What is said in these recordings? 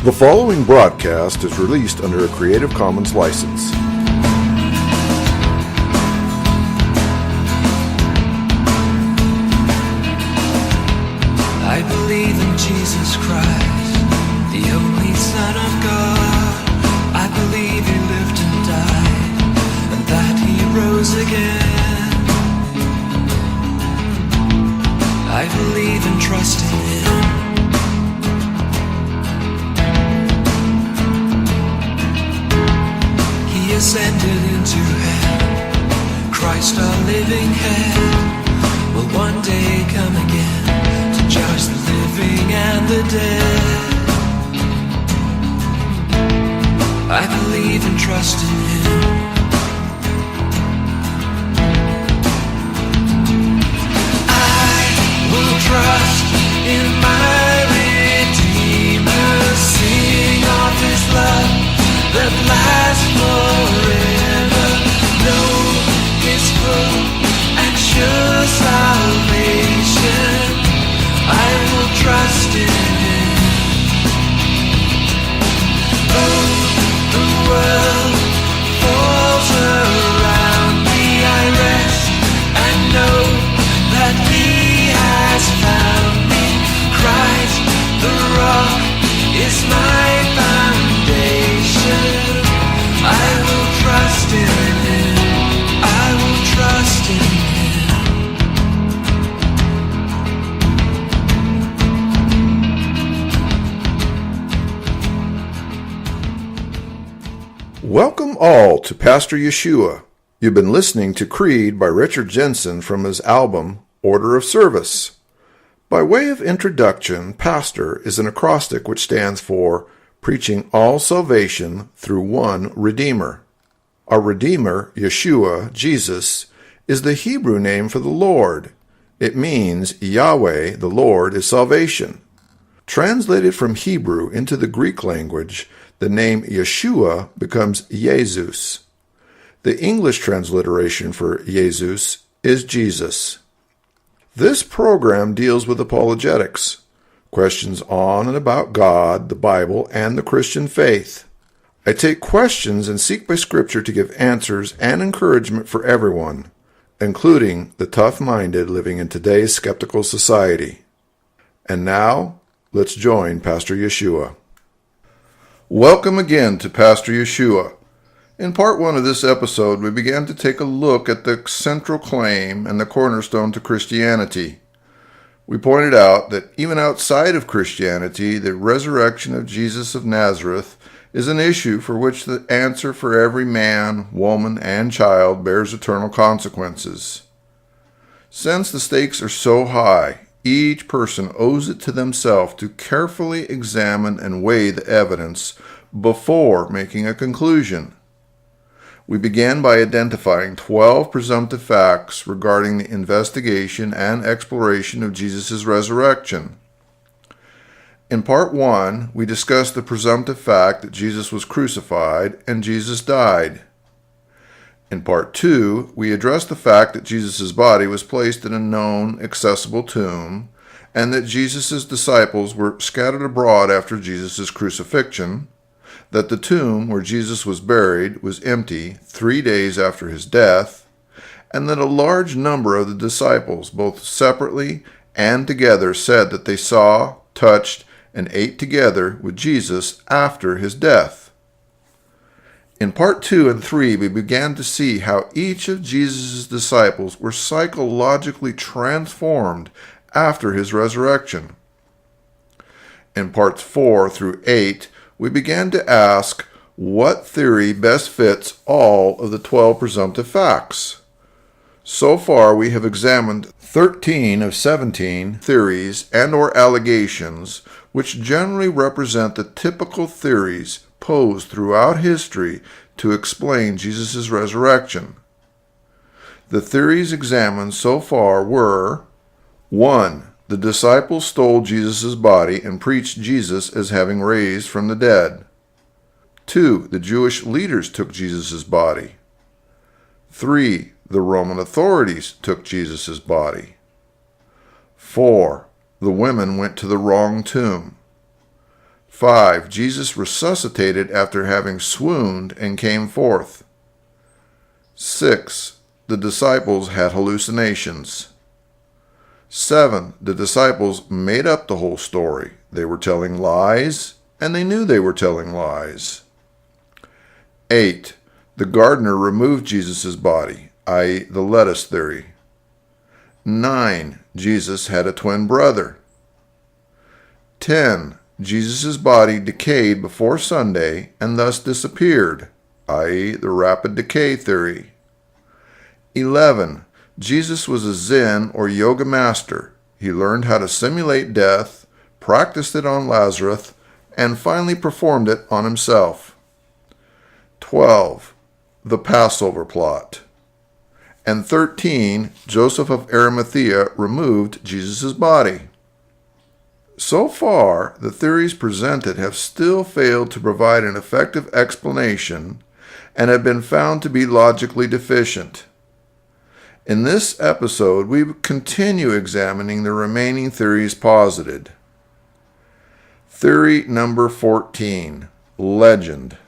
The following broadcast is released under a Creative Commons license. I believe in Jesus Christ, the only Son of God. I believe He lived and died, and that He rose again. I believe and trust in Him. He ascended into heaven, Christ our living head, will one day come again to judge the living and the dead. I believe and trust in Him. I will trust in my Redeemer, sing of His love that lasts forever, know His full and sure salvation. I will trust in Him. Oh, the world falls around me, I rest and know that He has found me. Christ, the rock, is my foundation. I will trust in Him. I will trust in Him. Welcome all to Pastor Yeshua. You've been listening to Creed by Richard Jensen from his album Order of Service. By way of introduction, Pastor is an acrostic which stands for preaching all salvation through one Redeemer. Our Redeemer, Yeshua, Jesus, is the Hebrew name for the Lord. It means Yahweh, the Lord, is salvation. Translated from Hebrew into the Greek language, the name Yeshua becomes Jesus. The English transliteration for Jesus is Jesus. This program deals with apologetics, questions on and about God, the Bible, and the Christian faith. I take questions and seek by Scripture to give answers and encouragement for everyone, including the tough-minded living in today's skeptical society. And now, let's join Pastor Yeshua. Welcome again to Pastor Yeshua. In part one of this episode, we began to take a look at the central claim and the cornerstone to Christianity. We pointed out that even outside of Christianity, the resurrection of Jesus of Nazareth is an issue for which the answer for every man, woman, and child bears eternal consequences. Since the stakes are so high, each person owes it to themselves to carefully examine and weigh the evidence before making a conclusion. We began by identifying 12 presumptive facts regarding the investigation and exploration of Jesus' resurrection. In part 1, we discussed the presumptive fact that Jesus was crucified and Jesus died. In part 2, we addressed the fact that Jesus' body was placed in a known, accessible tomb, and that Jesus' disciples were scattered abroad after Jesus' crucifixion, that the tomb where Jesus was buried was empty 3 days after his death, and that a large number of the disciples, both separately and together, said that they saw, touched, and ate together with Jesus after his death. In part 2 and 3, we began to see how each of Jesus' disciples were psychologically transformed after his resurrection. In parts 4 through 8, we began to ask what theory best fits all of the 12 presumptive facts. So far, we have examined 13 of 17 theories and/or allegations which generally represent the typical theories posed throughout history to explain Jesus' resurrection. The theories examined so far were: 1. The disciples stole Jesus' body and preached Jesus as having raised from the dead. 2. The Jewish leaders took Jesus' body. 3. The Roman authorities took Jesus' body. 4. The women went to the wrong tomb. 5. Jesus resuscitated after having swooned and came forth. 6. The disciples had hallucinations. 7. The disciples made up the whole story. They were telling lies, and they knew they were telling lies. 8. The gardener removed Jesus' body, i.e. the lettuce theory. 9. Jesus had a twin brother. 10. Jesus' body decayed before Sunday and thus disappeared, i.e. the rapid decay theory. 11. Jesus was a Zen or yoga master. He learned how to simulate death, practiced it on Lazarus, and finally performed it on himself. 12. The Passover plot. And 13. Joseph of Arimathea removed Jesus' body. So far, the theories presented have still failed to provide an effective explanation and have been found to be logically deficient. In this episode, we continue examining the remaining theories posited. Theory number 14, legend.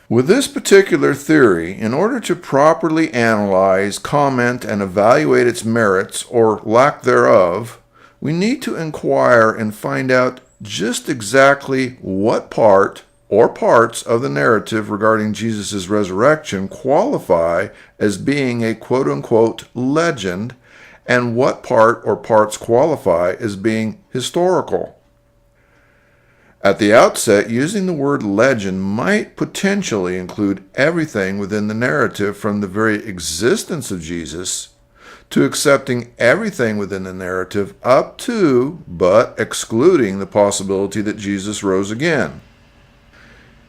With this particular theory, in order to properly analyze, comment, and evaluate its merits or lack thereof, we need to inquire and find out just exactly what part or parts of the narrative regarding Jesus' resurrection qualify as being a quote-unquote legend, and what part or parts qualify as being historical. At the outset, using the word legend might potentially include everything within the narrative, from the very existence of Jesus to accepting everything within the narrative up to, but excluding, the possibility that Jesus rose again.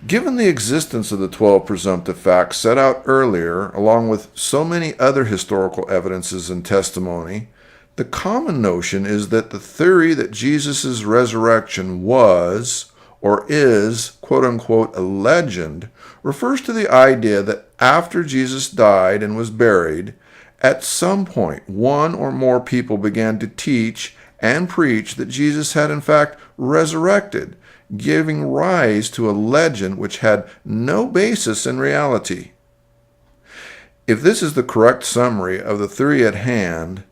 Given the existence of the 12 presumptive facts set out earlier, along with so many other historical evidences and testimony, the common notion is that the theory that Jesus' resurrection was or is, quote-unquote, a legend refers to the idea that after Jesus died and was buried, at some point one or more people began to teach and preach that Jesus had in fact resurrected, giving rise to a legend which had no basis in reality. If this is the correct summary of the theory at hand,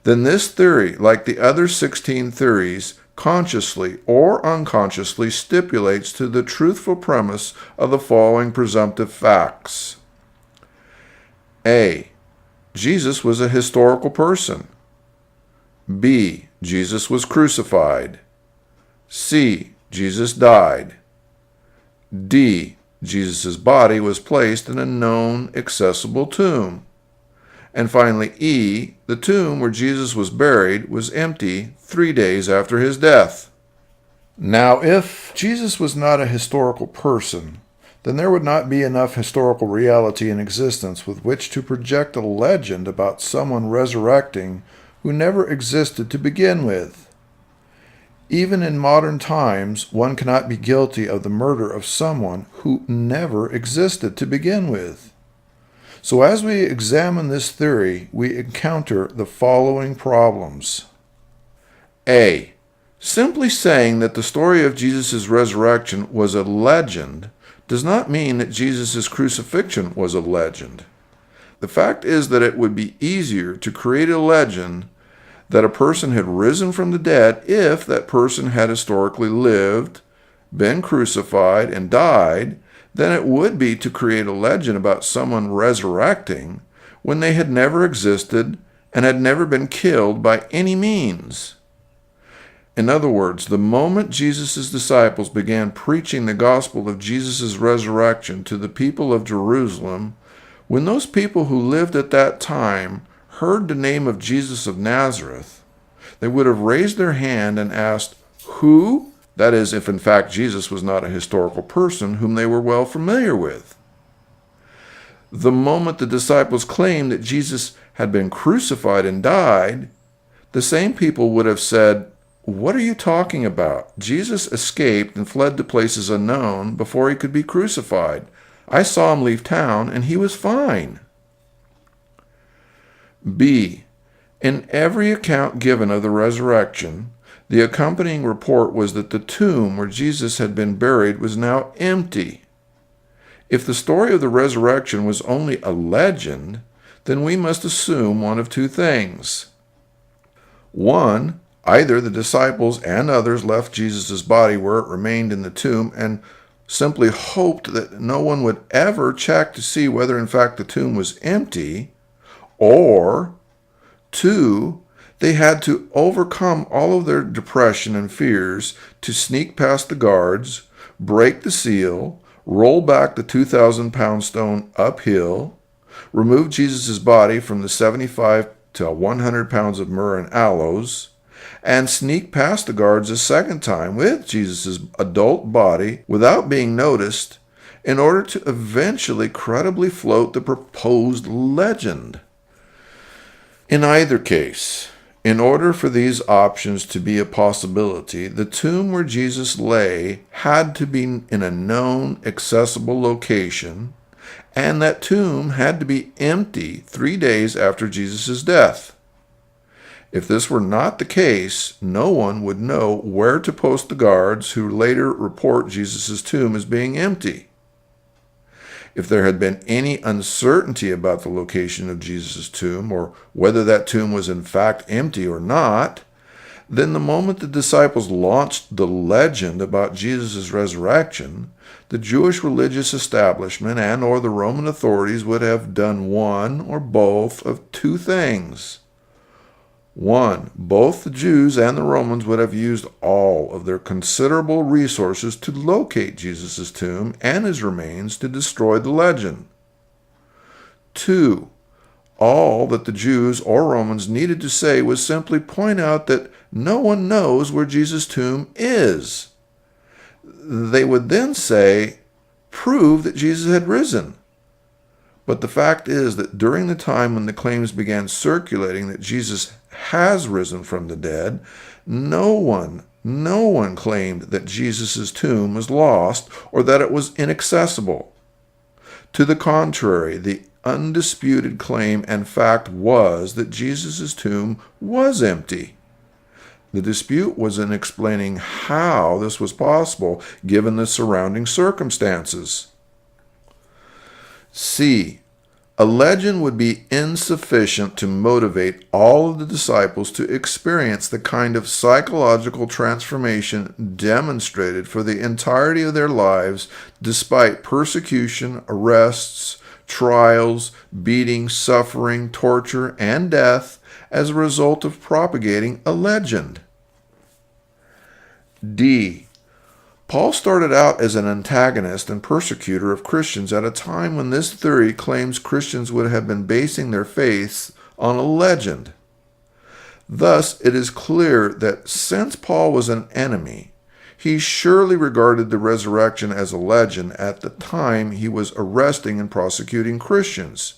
then this theory, like the other 16 theories, consciously or unconsciously stipulates to the truthful premise of the following presumptive facts. A. Jesus was a historical person. B. Jesus was crucified. C. Jesus died. D. Jesus' body was placed in a known, accessible tomb. And finally, E. The tomb where Jesus was buried was empty 3 days after his death. Now, if Jesus was not a historical person, then there would not be enough historical reality in existence with which to project a legend about someone resurrecting who never existed to begin with. Even in modern times, one cannot be guilty of the murder of someone who never existed to begin with. So as we examine this theory, we encounter the following problems. A. Simply saying that the story of Jesus' resurrection was a legend does not mean that Jesus' crucifixion was a legend. The fact is that it would be easier to create a legend that a person had risen from the dead if that person had historically lived, been crucified, and died, than it would be to create a legend about someone resurrecting when they had never existed and had never been killed by any means. In other words, the moment Jesus' disciples began preaching the gospel of Jesus' resurrection to the people of Jerusalem, when those people who lived at that time heard the name of Jesus of Nazareth, they would have raised their hand and asked, "Who?" That is, if in fact Jesus was not a historical person whom they were well familiar with. The moment the disciples claimed that Jesus had been crucified and died, the same people would have said, "What are you talking about? Jesus escaped and fled to places unknown before he could be crucified. I saw him leave town and he was fine." B. In every account given of the resurrection, The accompanying report was that the tomb where Jesus had been buried was now empty. If the story of the resurrection was only a legend, then we must assume one of two things. One, either the disciples and others left Jesus' body where it remained in the tomb and simply hoped that no one would ever check to see whether in fact the tomb was empty, or two, they had to overcome all of their depression and fears to sneak past the guards, break the seal, roll back the 2,000-pound stone uphill, remove Jesus' body from the 75 to 100 pounds of myrrh and aloes, and sneak past the guards a second time with Jesus' adult body without being noticed in order to eventually credibly float the proposed legend. In either case, in order for these options to be a possibility, the tomb where Jesus lay had to be in a known, accessible location, and that tomb had to be empty 3 days after Jesus' death. If this were not the case, no one would know where to post the guards who later report Jesus' tomb as being empty. If there had been any uncertainty about the location of Jesus' tomb, or whether that tomb was in fact empty or not, then the moment the disciples launched the legend about Jesus' resurrection, the Jewish religious establishment and or the Roman authorities would have done one or both of two things. One, both the Jews and the Romans would have used all of their considerable resources to locate Jesus' tomb and his remains to destroy the legend. Two, all that the Jews or Romans needed to say was simply point out that no one knows where Jesus' tomb is. They would then say, prove that Jesus had risen. But the fact is that during the time when the claims began circulating that Jesus has risen from the dead, no one claimed that Jesus' tomb was lost or that it was inaccessible. To the contrary, the undisputed claim and fact was that Jesus' tomb was empty. The dispute was in explaining how this was possible given the surrounding circumstances. C. A legend would be insufficient to motivate all of the disciples to experience the kind of psychological transformation demonstrated for the entirety of their lives despite persecution, arrests, trials, beating, suffering, torture, and death as a result of propagating a legend. D. Paul started out as an antagonist and persecutor of Christians at a time when this theory claims Christians would have been basing their faiths on a legend. Thus, it is clear that since Paul was an enemy, he surely regarded the resurrection as a legend at the time he was arresting and prosecuting Christians.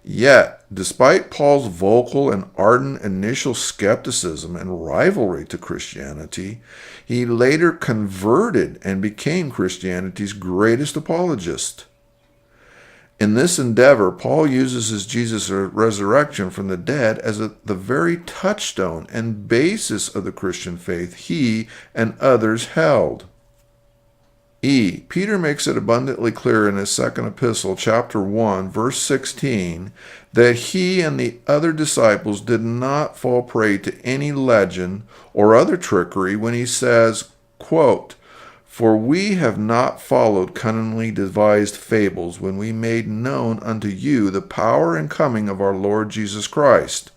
Yet, despite Paul's vocal and ardent initial skepticism and rivalry to Christianity, he later converted and became Christianity's greatest apologist. In this endeavor, Paul uses his Jesus' resurrection from the dead as the very touchstone and basis of the Christian faith he and others held. E. Peter makes it abundantly clear in his second epistle, chapter 1, verse 16, that he and the other disciples did not fall prey to any legend or other trickery when he says, quote, "For we have not followed cunningly devised fables when we made known unto you the power and coming of our Lord Jesus Christ,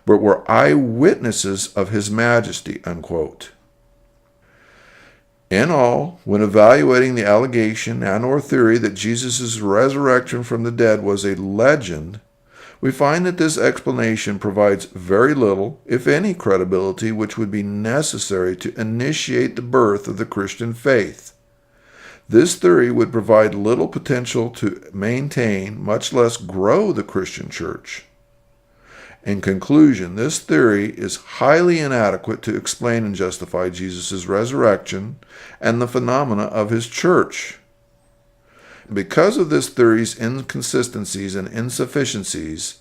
but were eyewitnesses of his majesty," unquote. In all, when evaluating the allegation and or theory that Jesus' resurrection from the dead was a legend, we find that this explanation provides very little, if any, credibility which would be necessary to initiate the birth of the Christian faith. This theory would provide little potential to maintain, much less grow, the Christian church. In conclusion, this theory is highly inadequate to explain and justify Jesus' resurrection and the phenomena of his church. Because of this theory's inconsistencies and insufficiencies,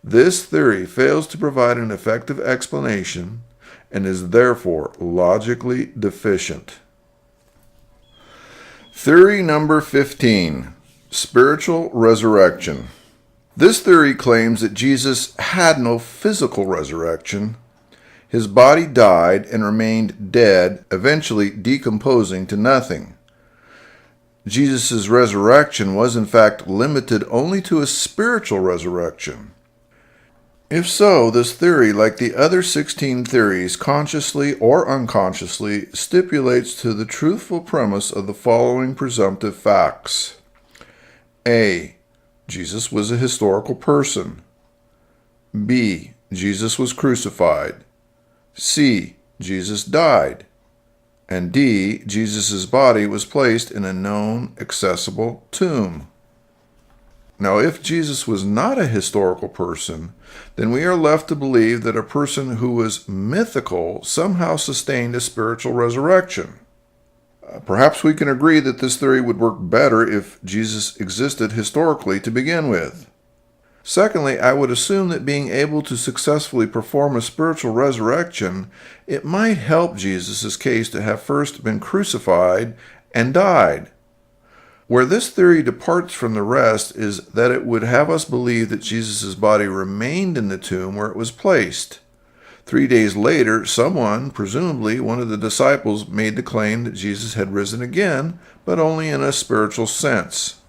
this theory fails to provide an effective explanation and is therefore logically deficient. Theory number 15, spiritual resurrection. This theory claims that Jesus had no physical resurrection. His body died and remained dead, eventually decomposing to nothing. Jesus' resurrection was in fact limited only to a spiritual resurrection. If so, this theory, like the other 16 theories, consciously or unconsciously stipulates to the truthful premise of the following presumptive facts. A. Jesus was a historical person. B. Jesus was crucified. C. Jesus died. And D. Jesus' body was placed in a known, accessible tomb. Now, if Jesus was not a historical person, then we are left to believe that a person who was mythical somehow sustained a spiritual resurrection. Perhaps we can agree that this theory would work better if Jesus existed historically to begin with. Secondly, I would assume that being able to successfully perform a spiritual resurrection, it might help Jesus' case to have first been crucified and died. Where this theory departs from the rest is that it would have us believe that Jesus' body remained in the tomb where it was placed. 3 days later, someone, presumably one of the disciples, made the claim that Jesus had risen again, but only in a spiritual sense.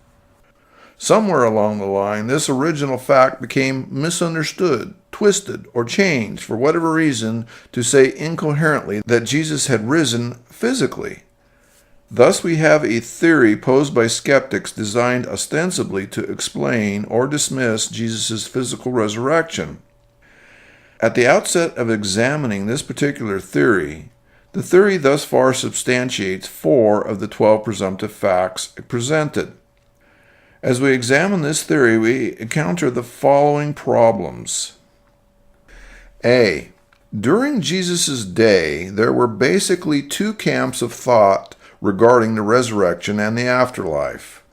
Somewhere along the line, this original fact became misunderstood, twisted, or changed for whatever reason to say incoherently that Jesus had risen physically. Thus we have a theory posed by skeptics designed ostensibly to explain or dismiss Jesus' physical resurrection. At the outset of examining this particular theory, the theory thus far substantiates 4 of the 12 presumptive facts presented. As we examine this theory, we encounter the following problems. A. During Jesus' day, there were basically 2 camps of thought regarding the resurrection and the afterlife.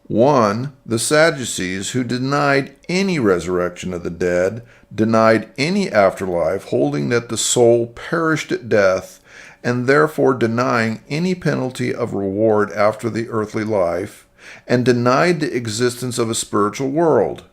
1. The Sadducees, who denied any resurrection of the dead, denied any afterlife, holding that the soul perished at death, and therefore denying any penalty of reward after the earthly life, and denied the existence of a spiritual world.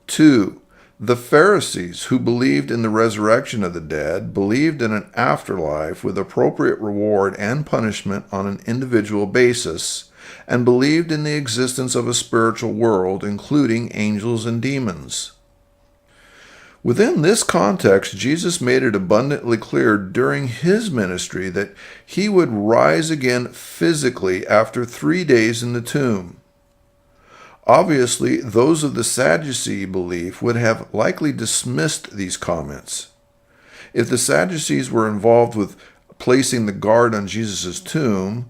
2. The Pharisees, who believed in the resurrection of the dead, believed in an afterlife with appropriate reward and punishment on an individual basis, and believed in the existence of a spiritual world, including angels and demons. Within this context, Jesus made it abundantly clear during his ministry that he would rise again physically after 3 days in the tomb. Obviously, those of the Sadducee belief would have likely dismissed these comments. If the Sadducees were involved with placing the guard on Jesus' tomb,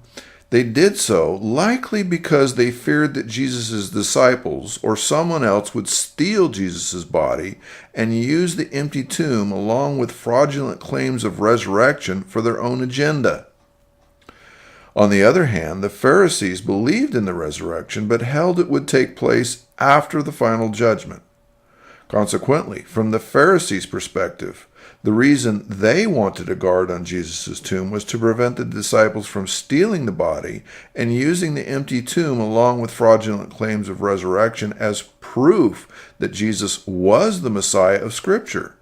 they did so likely because they feared that Jesus' disciples or someone else would steal Jesus' body and use the empty tomb along with fraudulent claims of resurrection for their own agenda. On the other hand, the Pharisees believed in the resurrection but held it would take place after the final judgment. Consequently, from the Pharisees' perspective, the reason they wanted a guard on Jesus' tomb was to prevent the disciples from stealing the body and using the empty tomb along with fraudulent claims of resurrection as proof that Jesus was the Messiah of Scripture.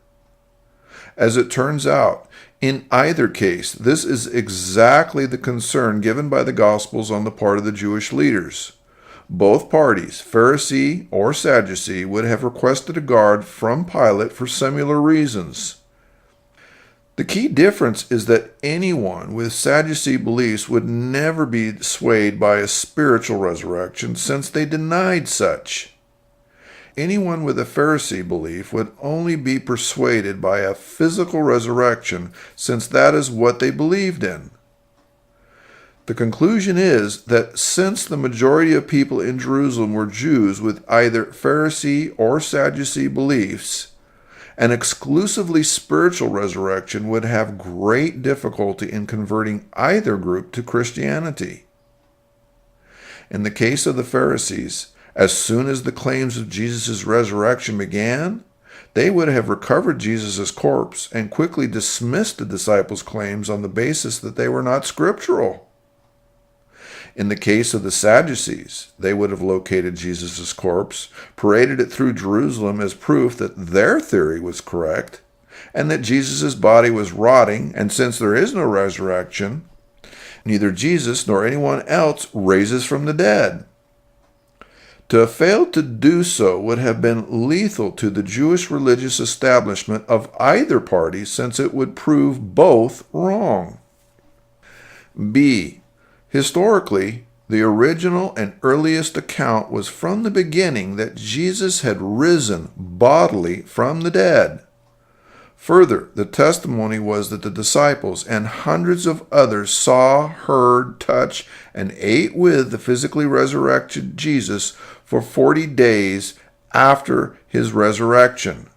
As it turns out, in either case, this is exactly the concern given by the Gospels on the part of the Jewish leaders. Both parties, Pharisee or Sadducee, would have requested a guard from Pilate for similar reasons. The key difference is that anyone with Sadducee beliefs would never be swayed by a spiritual resurrection, since they denied such. Anyone with a Pharisee belief would only be persuaded by a physical resurrection, since that is what they believed in. The conclusion is that since the majority of people in Jerusalem were Jews with either Pharisee or Sadducee beliefs, an exclusively spiritual resurrection would have great difficulty in converting either group to Christianity. In the case of the Pharisees, as soon as the claims of Jesus' resurrection began, they would have recovered Jesus' corpse and quickly dismissed the disciples' claims on the basis that they were not scriptural. In the case of the Sadducees, they would have located Jesus' corpse, paraded it through Jerusalem as proof that their theory was correct, and that Jesus' body was rotting, and since there is no resurrection, neither Jesus nor anyone else raises from the dead. To have failed to do so would have been lethal to the Jewish religious establishment of either party, since it would prove both wrong. B. Historically, the original and earliest account was from the beginning that Jesus had risen bodily from the dead. Further, the testimony was that the disciples and hundreds of others saw, heard, touched, and ate with the physically resurrected Jesus for 40 days after his resurrection.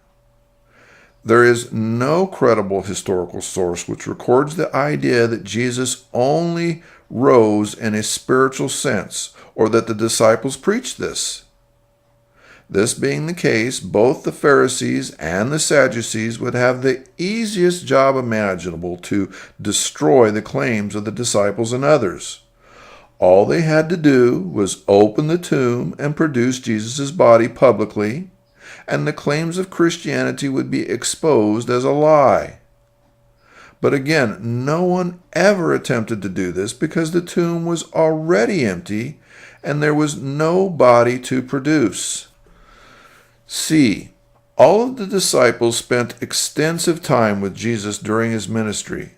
There is no credible historical source which records the idea that Jesus only rose in a spiritual sense, or that the disciples preached this. This being the case, both the Pharisees and the Sadducees would have the easiest job imaginable to destroy the claims of the disciples and others. All they had to do was open the tomb and produce Jesus' body publicly, and the claims of Christianity would be exposed as a lie. But again, no one ever attempted to do this because the tomb was already empty and there was no body to produce. C. All of the disciples spent extensive time with Jesus during his ministry.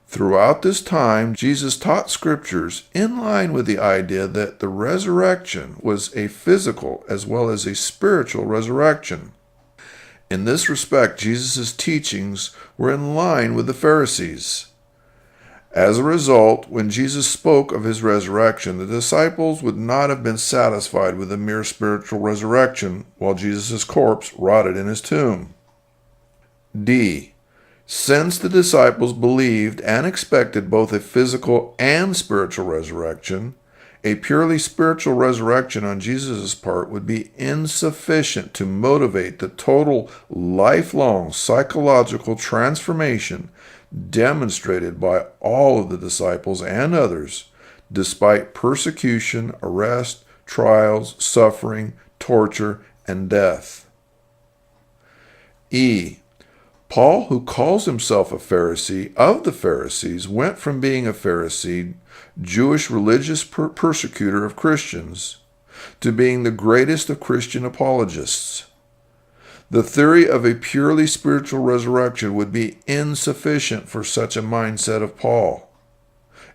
Throughout this time, Jesus taught scriptures in line with the idea that the resurrection was a physical as well as a spiritual resurrection. In this respect, Jesus' teachings were in line with the Pharisees. As a result, when Jesus spoke of his resurrection, the disciples would not have been satisfied with a mere spiritual resurrection while Jesus' corpse rotted in his tomb. D. Since the disciples believed and expected both a physical and spiritual resurrection, a purely spiritual resurrection on Jesus' part would be insufficient to motivate the total lifelong psychological transformation demonstrated by all of the disciples and others, despite persecution, arrest, trials, suffering, torture, and death. E. Paul, who calls himself a Pharisee of the Pharisees, went from being a Pharisee, Jewish religious persecutor of Christians, to being the greatest of Christian apologists. The theory of a purely spiritual resurrection would be insufficient for such a mindset of Paul.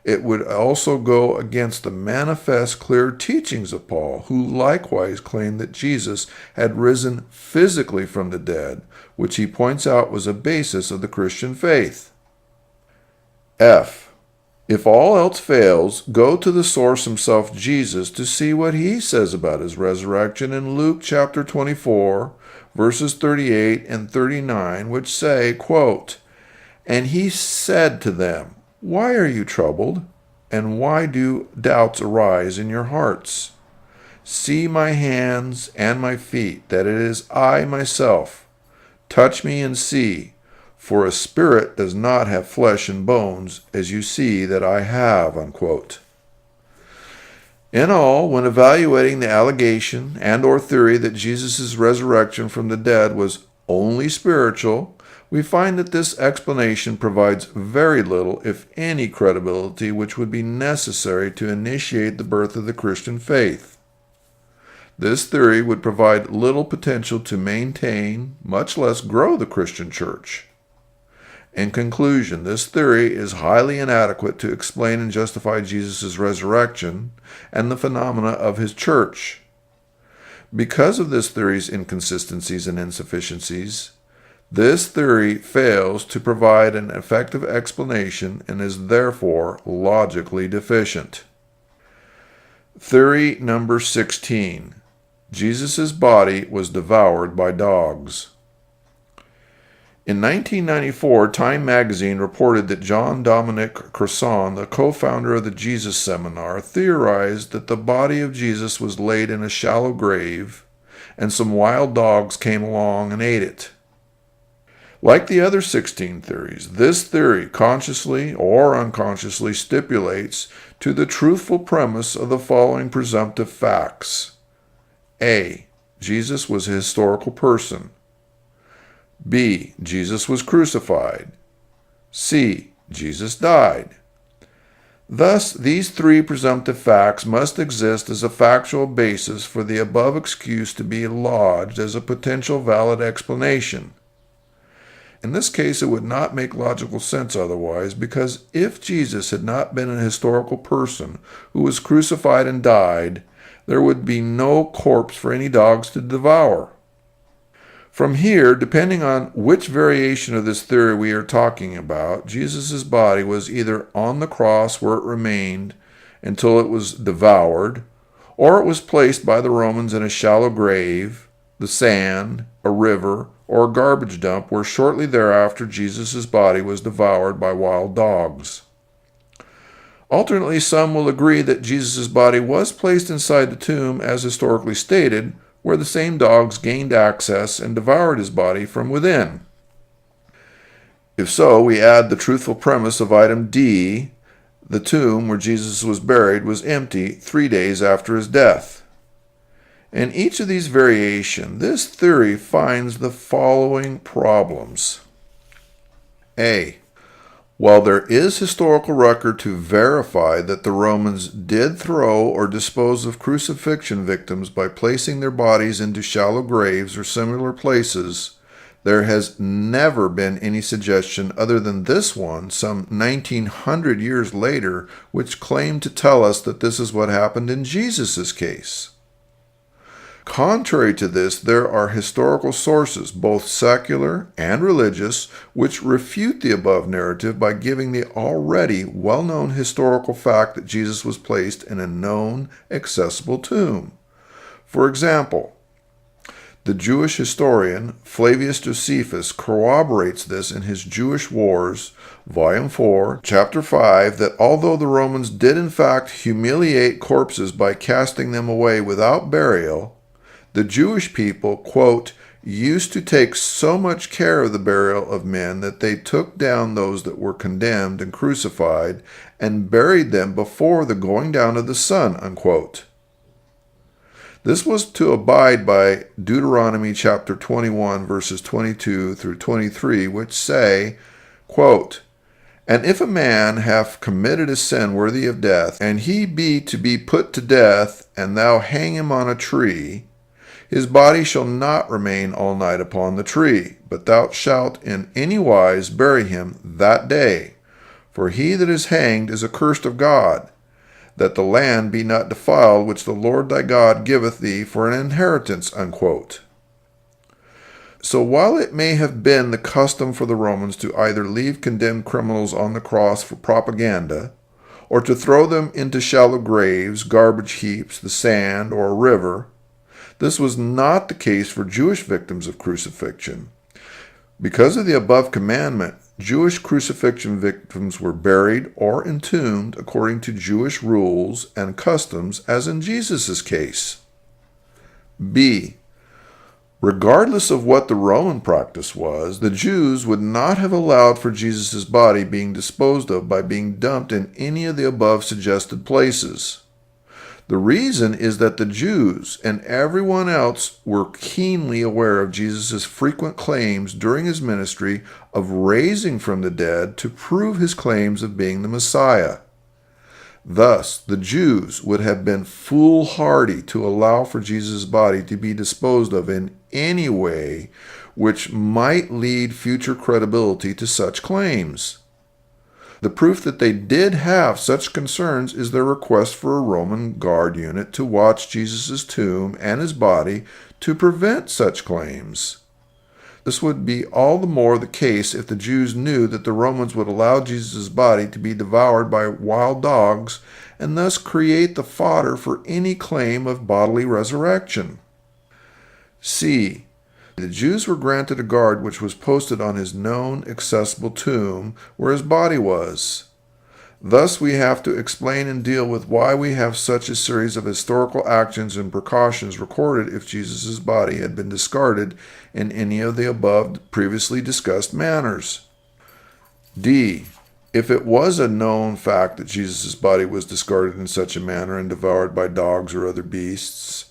It would also go against the manifest clear teachings of Paul, who likewise claimed that Jesus had risen physically from the dead, which he points out was a basis of the Christian faith. F. If all else fails, go to the source himself, Jesus, to see what he says about his resurrection in Luke chapter 24, verses 38 and 39, which say, quote, "And he said to them, 'Why are you troubled? And why do doubts arise in your hearts? See my hands and my feet, that it is I myself. Touch me and see, for a spirit does not have flesh and bones, as you see that I have,'" unquote. In all, when evaluating the allegation and or theory that Jesus' resurrection from the dead was only spiritual, we find that this explanation provides very little, if any, credibility which would be necessary to initiate the birth of the Christian faith. This theory would provide little potential to maintain, much less grow, the Christian church. In conclusion, this theory is highly inadequate to explain and justify Jesus' resurrection and the phenomena of his church. Because of this theory's inconsistencies and insufficiencies, this theory fails to provide an effective explanation and is therefore logically deficient. Theory number 16. Jesus' body was devoured by dogs. In 1994, Time magazine reported that John Dominic Crossan, the co-founder of the Jesus Seminar, theorized that the body of Jesus was laid in a shallow grave and some wild dogs came along and ate it. Like the other 16 theories, this theory consciously or unconsciously stipulates to the truthful premise of the following presumptive facts. A. Jesus was a historical person. B. Jesus was crucified. C. Jesus died. Thus, these three presumptive facts must exist as a factual basis for the above excuse to be lodged as a potential valid explanation. In this case, it would not make logical sense otherwise, because if Jesus had not been an historical person who was crucified and died, there would be no corpse for any dogs to devour. From here, depending on which variation of this theory we are talking about, Jesus' body was either on the cross where it remained until it was devoured, or it was placed by the Romans in a shallow grave, the sand, a river, or a garbage dump where shortly thereafter Jesus' body was devoured by wild dogs. Alternately, some will agree that Jesus' body was placed inside the tomb as historically stated, where the same dogs gained access and devoured his body from within. If so, we add the truthful premise of item D, the tomb where Jesus was buried was empty 3 days after his death. In each of these variations, this theory finds the following problems. A. While there is historical record to verify that the Romans did throw or dispose of crucifixion victims by placing their bodies into shallow graves or similar places, there has never been any suggestion other than this one some 1900 years later which claimed to tell us that this is what happened in Jesus' case. Contrary to this, there are historical sources, both secular and religious, which refute the above narrative by giving the already well-known historical fact that Jesus was placed in a known, accessible tomb. For example, the Jewish historian Flavius Josephus corroborates this in his Jewish Wars, Volume 4, Chapter 5, that although the Romans did in fact humiliate corpses by casting them away without burial, the Jewish people, quote, used to take so much care of the burial of men that they took down those that were condemned and crucified and buried them before the going down of the sun, unquote. This was to abide by Deuteronomy chapter 21, verses 22 through 23, which say, quote, And if a man have committed a sin worthy of death, and he be to be put to death, and thou hang him on a tree, his body shall not remain all night upon the tree, but thou shalt in any wise bury him that day. For he that is hanged is accursed of God, that the land be not defiled which the Lord thy God giveth thee for an inheritance, unquote. So while it may have been the custom for the Romans to either leave condemned criminals on the cross for propaganda, or to throw them into shallow graves, garbage heaps, the sand, or a river, this was not the case for Jewish victims of crucifixion. Because of the above commandment, Jewish crucifixion victims were buried or entombed according to Jewish rules and customs, as in Jesus' case. B. Regardless of what the Roman practice was, the Jews would not have allowed for Jesus' body being disposed of by being dumped in any of the above suggested places. The reason is that the Jews and everyone else were keenly aware of Jesus' frequent claims during his ministry of raising from the dead to prove his claims of being the Messiah. Thus, the Jews would have been foolhardy to allow for Jesus' body to be disposed of in any way which might lead future credibility to such claims. The proof that they did have such concerns is their request for a Roman guard unit to watch Jesus' tomb and his body to prevent such claims. This would be all the more the case if the Jews knew that the Romans would allow Jesus' body to be devoured by wild dogs and thus create the fodder for any claim of bodily resurrection. C. The Jews were granted a guard which was posted on his known, accessible tomb where his body was. Thus, we have to explain and deal with why we have such a series of historical actions and precautions recorded if Jesus' body had been discarded in any of the above previously discussed manners. D. If it was a known fact that Jesus' body was discarded in such a manner and devoured by dogs or other beasts,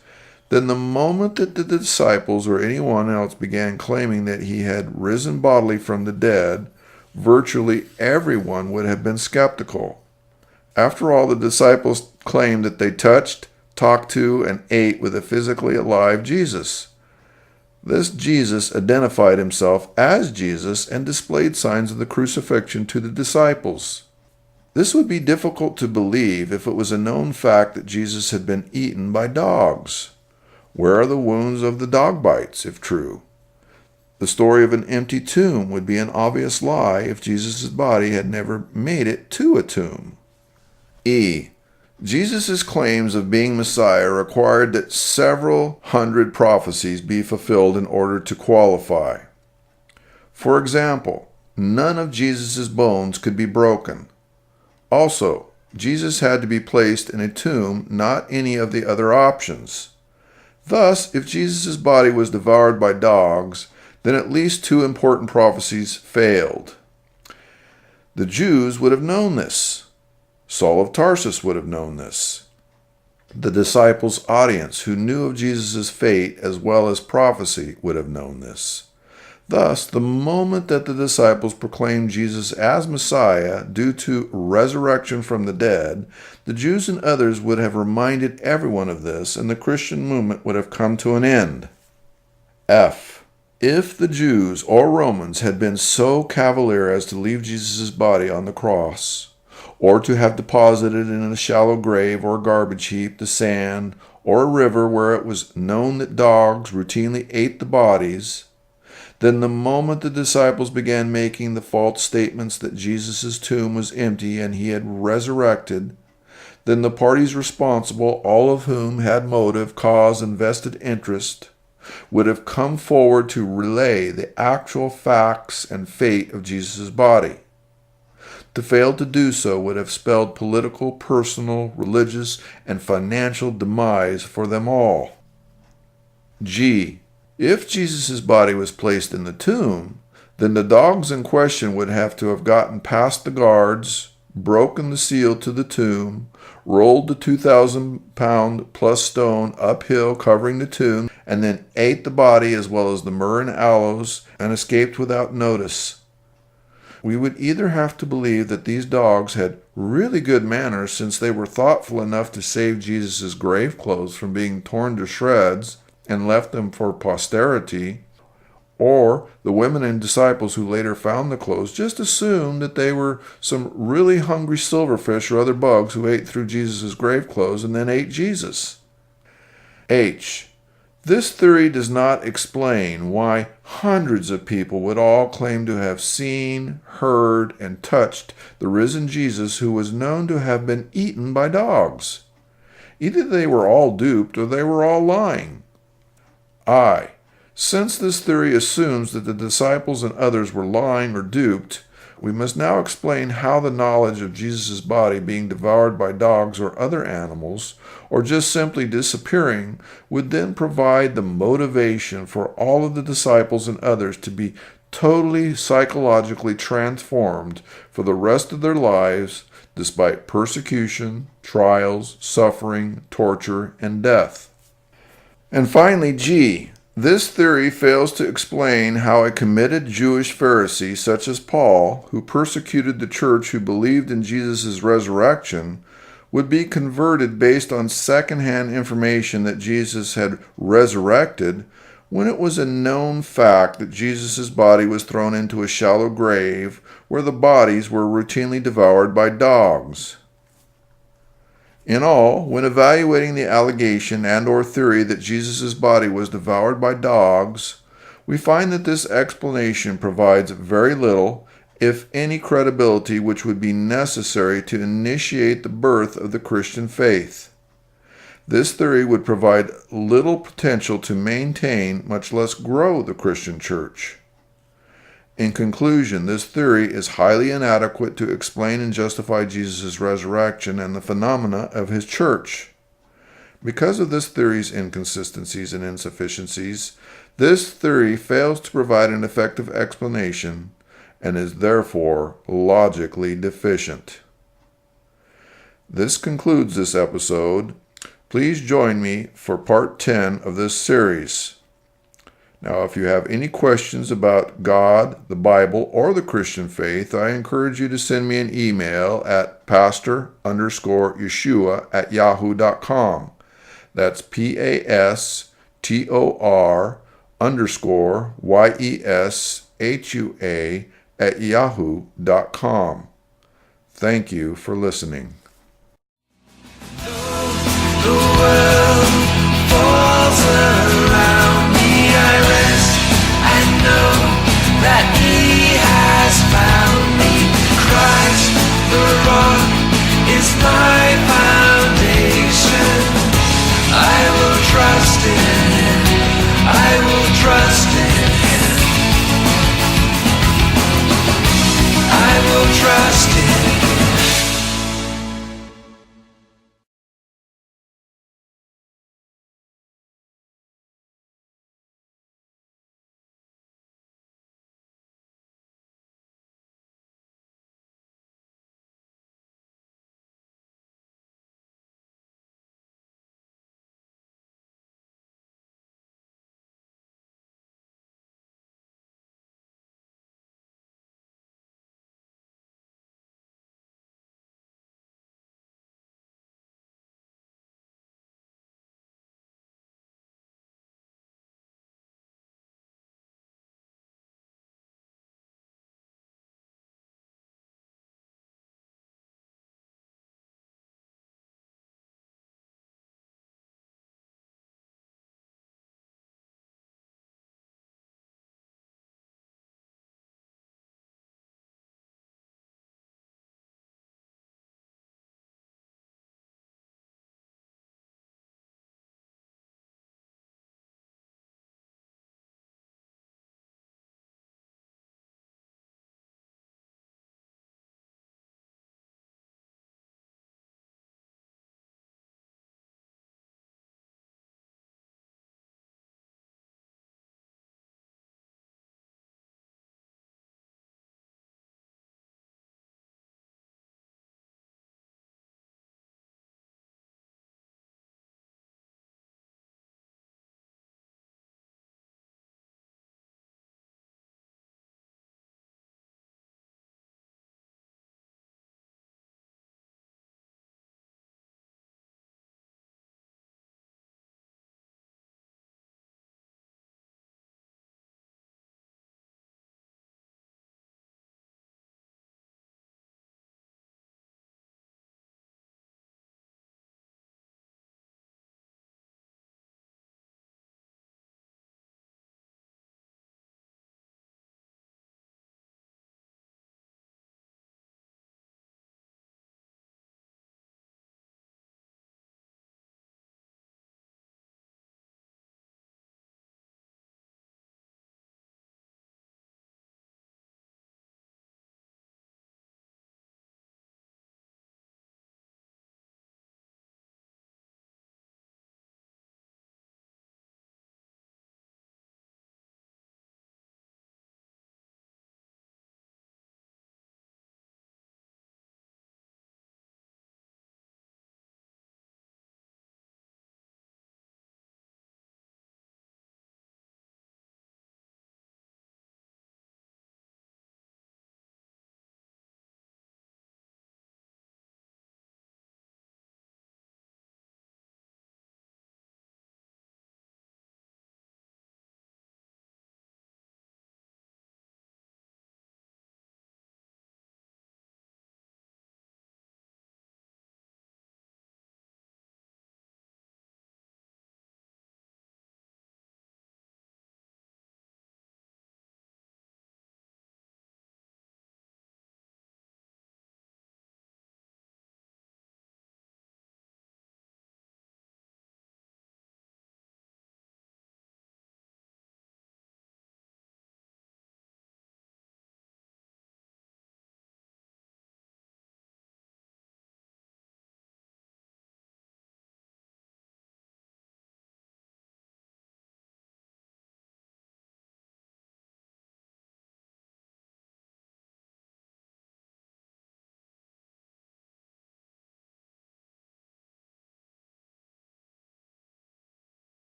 then the moment that the disciples or anyone else began claiming that he had risen bodily from the dead, virtually everyone would have been skeptical. After all, the disciples claimed that they touched, talked to, and ate with a physically alive Jesus. This Jesus identified himself as Jesus and displayed signs of the crucifixion to the disciples. This would be difficult to believe if it was a known fact that Jesus had been eaten by dogs. Where are the wounds of the dog bites, if true? The story of an empty tomb would be an obvious lie if Jesus' body had never made it to a tomb. E. Jesus' claims of being Messiah required that several hundred prophecies be fulfilled in order to qualify. For example, none of Jesus' bones could be broken. Also, Jesus had to be placed in a tomb, not any of the other options. Thus, if Jesus' body was devoured by dogs, then at least two important prophecies failed. The Jews would have known this. Saul of Tarsus would have known this. The disciples' audience, who knew of Jesus' fate as well as prophecy, would have known this. Thus, the moment that the disciples proclaimed Jesus as Messiah due to resurrection from the dead, the Jews and others would have reminded everyone of this, and the Christian movement would have come to an end. F. If the Jews or Romans had been so cavalier as to leave Jesus' body on the cross, or to have deposited in a shallow grave or garbage heap the sand, or a river where it was known that dogs routinely ate the bodies, then the moment the disciples began making the false statements that Jesus' tomb was empty and he had resurrected, then the parties responsible, all of whom had motive, cause, and vested interest, would have come forward to relay the actual facts and fate of Jesus' body. To fail to do so would have spelled political, personal, religious, and financial demise for them all. G. If Jesus' body was placed in the tomb, then the dogs in question would have to have gotten past the guards, broken the seal to the tomb, rolled the 2,000-pound-plus stone uphill covering the tomb, and then ate the body as well as the myrrh and aloes, and escaped without notice. We would either have to believe that these dogs had really good manners since they were thoughtful enough to save Jesus' grave clothes from being torn to shreds and left them for posterity, or the women and disciples who later found the clothes just assumed that they were some really hungry silverfish or other bugs who ate through Jesus' grave clothes and then ate Jesus. H. This theory does not explain why hundreds of people would all claim to have seen, heard, and touched the risen Jesus who was known to have been eaten by dogs. Either they were all duped or they were all lying. I. Since this theory assumes that the disciples and others were lying or duped, we must now explain how the knowledge of Jesus' body being devoured by dogs or other animals, or just simply disappearing, would then provide the motivation for all of the disciples and others to be totally psychologically transformed for the rest of their lives, despite persecution, trials, suffering, torture, and death. And finally, G. This theory fails to explain how a committed Jewish Pharisee such as Paul, who persecuted the church who believed in Jesus' resurrection, would be converted based on secondhand information that Jesus had resurrected when it was a known fact that Jesus' body was thrown into a shallow grave where the bodies were routinely devoured by dogs. In all, when evaluating the allegation and/or theory that Jesus' body was devoured by dogs, we find that this explanation provides very little, if any, credibility which would be necessary to initiate the birth of the Christian faith. This theory would provide little potential to maintain, much less grow, the Christian church. In conclusion, this theory is highly inadequate to explain and justify Jesus' resurrection and the phenomena of his church. Because of this theory's inconsistencies and insufficiencies, this theory fails to provide an effective explanation and is therefore logically deficient. This concludes this episode. Please join me for part 10 of this series. Now, if you have any questions about God, the Bible, or the Christian faith, I encourage you to send me an email at pastor_Yeshua@yahoo.com. That's PASTOR_YESHUA@yahoo.com. Thank you for listening.